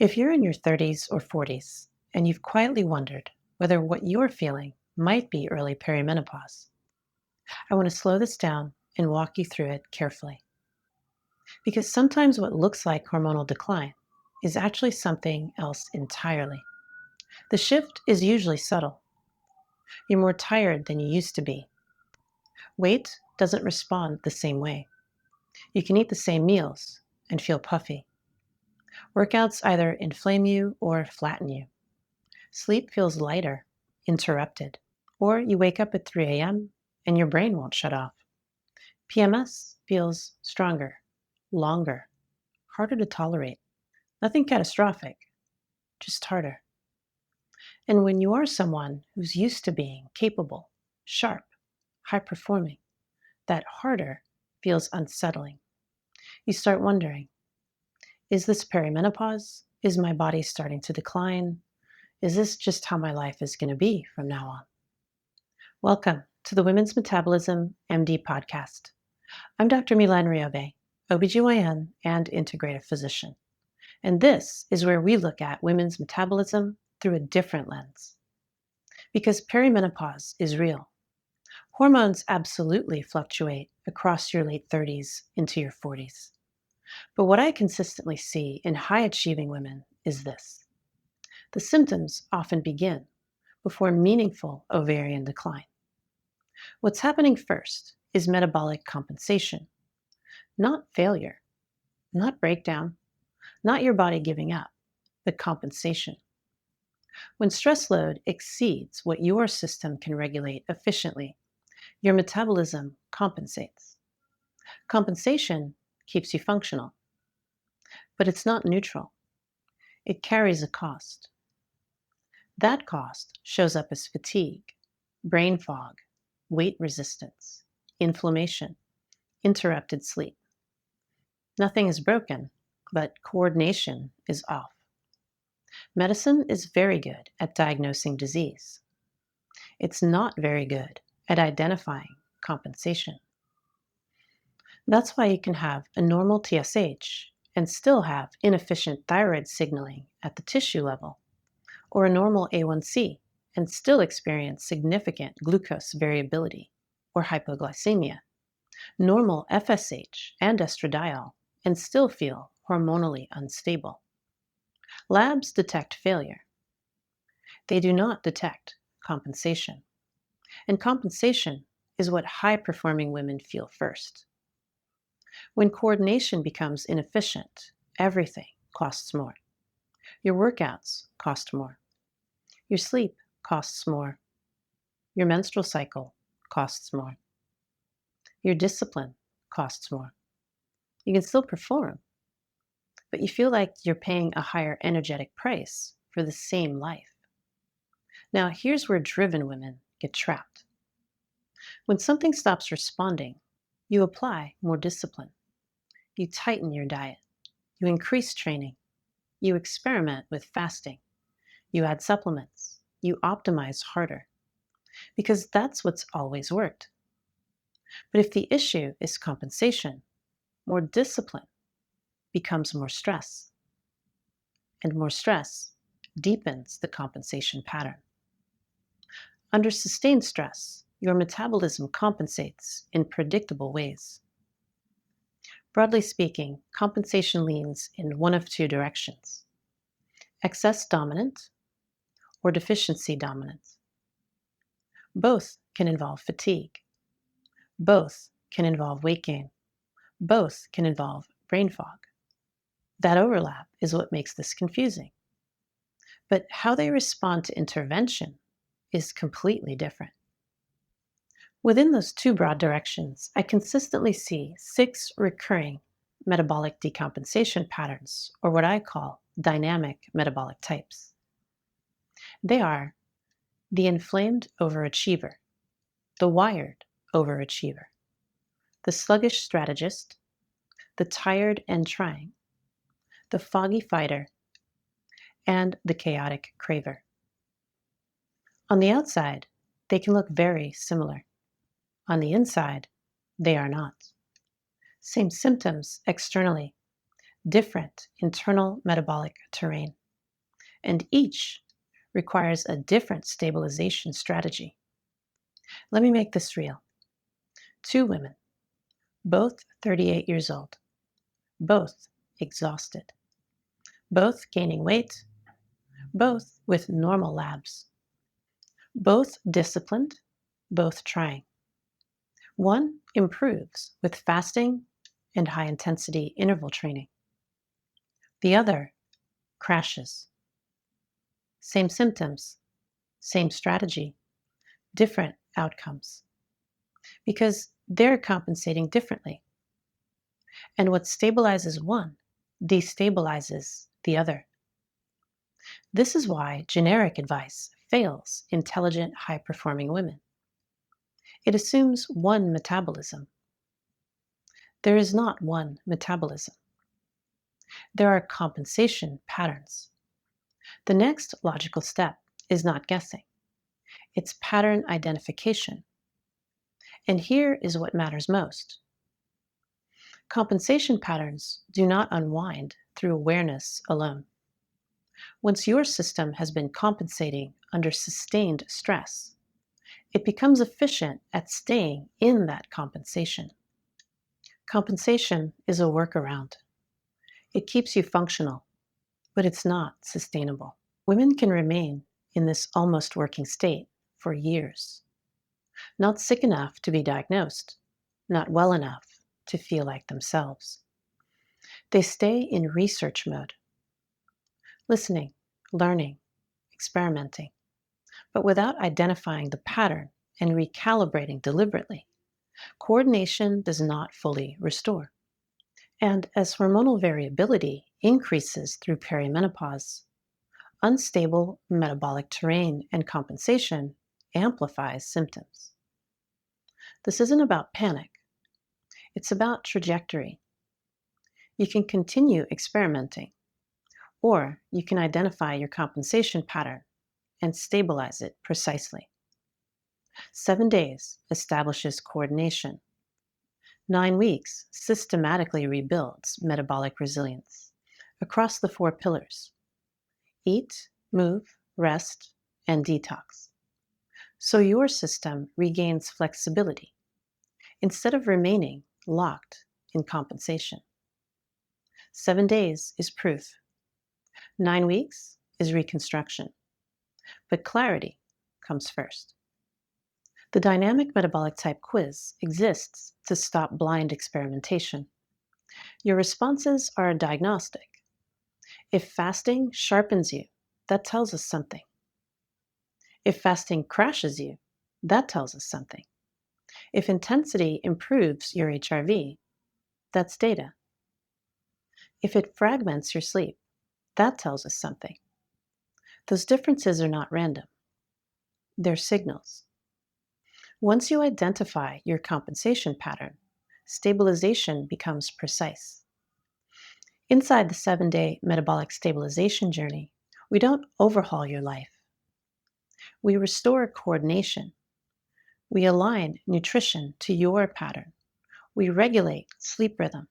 If you're in your 30s or 40s and you've quietly wondered whether what you're feeling might be early perimenopause, I want to slow this down and walk you through it carefully. Because sometimes what looks like hormonal decline is actually something else entirely. The shift is usually subtle. You're more tired than you used to be. Weight doesn't respond the same way. You can eat the same meals and feel puffy. Workouts either inflame you or flatten you. Sleep feels lighter, interrupted, or you wake up at 3 a.m. and your brain won't shut off. PMS feels stronger, longer, harder to tolerate. Nothing catastrophic, just harder. And when you are someone who's used to being capable, sharp, high performing, that harder feels unsettling. You start wondering, is this perimenopause? Is my body starting to decline? Is this just how my life is going to be from now on? Welcome to the Women's Metabolism MD podcast. I'm Dr. Mylaine Riobé, OB-GYN and integrative physician. And this is where we look at women's metabolism through a different lens. Because perimenopause is real. Hormones absolutely fluctuate across your late 30s into your 40s. But what I consistently see in high-achieving women is this. The symptoms often begin before meaningful ovarian decline. What's happening first is metabolic compensation, not failure, not breakdown, not your body giving up, but compensation. When stress load exceeds what your system can regulate efficiently, your metabolism compensates. Compensation keeps you functional, but it's not neutral. It carries a cost. That cost shows up as fatigue, brain fog, weight resistance, inflammation, interrupted sleep. Nothing is broken, but coordination is off. Medicine is very good at diagnosing disease. It's not very good at identifying compensation. That's why you can have a normal TSH and still have inefficient thyroid signaling at the tissue level, or a normal A1C and still experience significant glucose variability or hypoglycemia, normal FSH and estradiol and still feel hormonally unstable. Labs detect failure. They do not detect compensation. And compensation is what high-performing women feel first. When coordination becomes inefficient, everything costs more. Your workouts cost more. Your sleep costs more. Your menstrual cycle costs more. Your discipline costs more. You can still perform, but you feel like you're paying a higher energetic price for the same life. Now, here's where driven women get trapped. When something stops responding, you apply more discipline. You tighten your diet. You increase training. You experiment with fasting. You add supplements. You optimize harder. Because that's what's always worked. But if the issue is compensation, more discipline becomes more stress. And more stress deepens the compensation pattern. Under sustained stress, your metabolism compensates in predictable ways. Broadly speaking, compensation leans in one of two directions: excess dominant or deficiency dominant. Both can involve fatigue. Both can involve weight gain. Both can involve brain fog. That overlap is what makes this confusing. But how they respond to intervention is completely different. Within those two broad directions, I consistently see 6 recurring metabolic decompensation patterns, or what I call dynamic metabolic types. They are the inflamed overachiever, the wired overachiever, the sluggish strategist, the tired and trying, the foggy fighter, and the chaotic craver. On the outside, they can look very similar. On the inside, they are not. Same symptoms externally, different internal metabolic terrain, and each requires a different stabilization strategy. Let me make this real. Two women, both 38 years old, both exhausted, both gaining weight, both with normal labs, both disciplined, both trying. One improves with fasting and high intensity interval training. The other crashes. Same symptoms, same strategy, different outcomes. Because they're compensating differently. And what stabilizes one destabilizes the other. This is why generic advice fails intelligent, high-performing women. It assumes one metabolism. There is not one metabolism. There are compensation patterns. The next logical step is not guessing. It's pattern identification. And here is what matters most. Compensation patterns do not unwind through awareness alone. Once your system has been compensating under sustained stress, it becomes efficient at staying in that compensation. Compensation is a workaround. It keeps you functional, but it's not sustainable. Women can remain in this almost working state for years. Not sick enough to be diagnosed, not well enough to feel like themselves. They stay in research mode, listening, learning, experimenting, but without identifying the pattern and recalibrating deliberately. Coordination does not fully restore. And as hormonal variability increases through perimenopause, unstable metabolic terrain and compensation amplifies symptoms. This isn't about panic. It's about trajectory. You can continue experimenting, or you can identify your compensation pattern and stabilize it precisely. 7 days establishes coordination. 9 weeks systematically rebuilds metabolic resilience across the 4 pillars: eat, move, rest, and detox. So your system regains flexibility instead of remaining locked in compensation. 7 days is proof. 9 weeks is reconstruction. But clarity comes first. The dynamic metabolic type quiz exists to stop blind experimentation. Your responses are a diagnostic. If fasting sharpens you, that tells us something. If fasting crashes you, that tells us something. If intensity improves your HRV, that's data. If it fragments your sleep, that tells us something. Those differences are not random. They're signals. Once you identify your compensation pattern, stabilization becomes precise. Inside the 7-day metabolic stabilization journey, we don't overhaul your life. We restore coordination. We align nutrition to your pattern. We regulate sleep rhythm.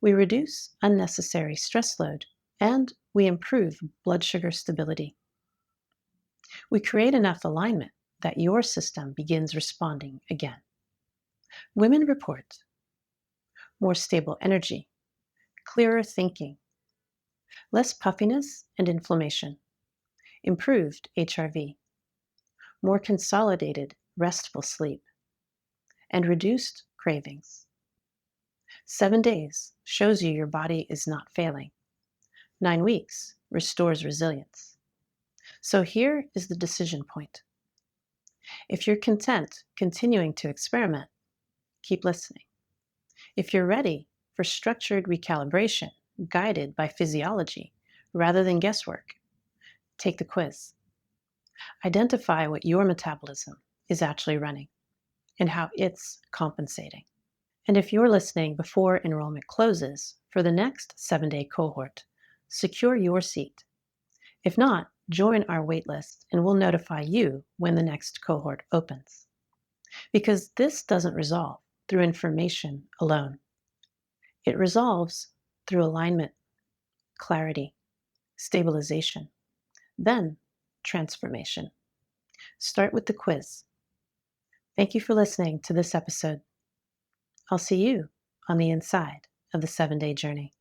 We reduce unnecessary stress load, and we improve blood sugar stability. We create enough alignment that your system begins responding again. Women report more stable energy, clearer thinking, less puffiness and inflammation, improved HRV, more consolidated, restful sleep, and reduced cravings. 7 days shows you your body is not failing. 9 weeks restores resilience. So here is the decision point. If you're content continuing to experiment, keep listening. If you're ready for structured recalibration guided by physiology rather than guesswork, take the quiz. Identify what your metabolism is actually running and how it's compensating. And if you're listening before enrollment closes for the next 7-day cohort, secure your seat. If not, join our waitlist and we'll notify you when the next cohort opens. Because this doesn't resolve through information alone. It resolves through alignment, clarity, stabilization, then transformation. Start with the quiz. Thank you for listening to this episode. I'll see you on the inside of the 7-day journey.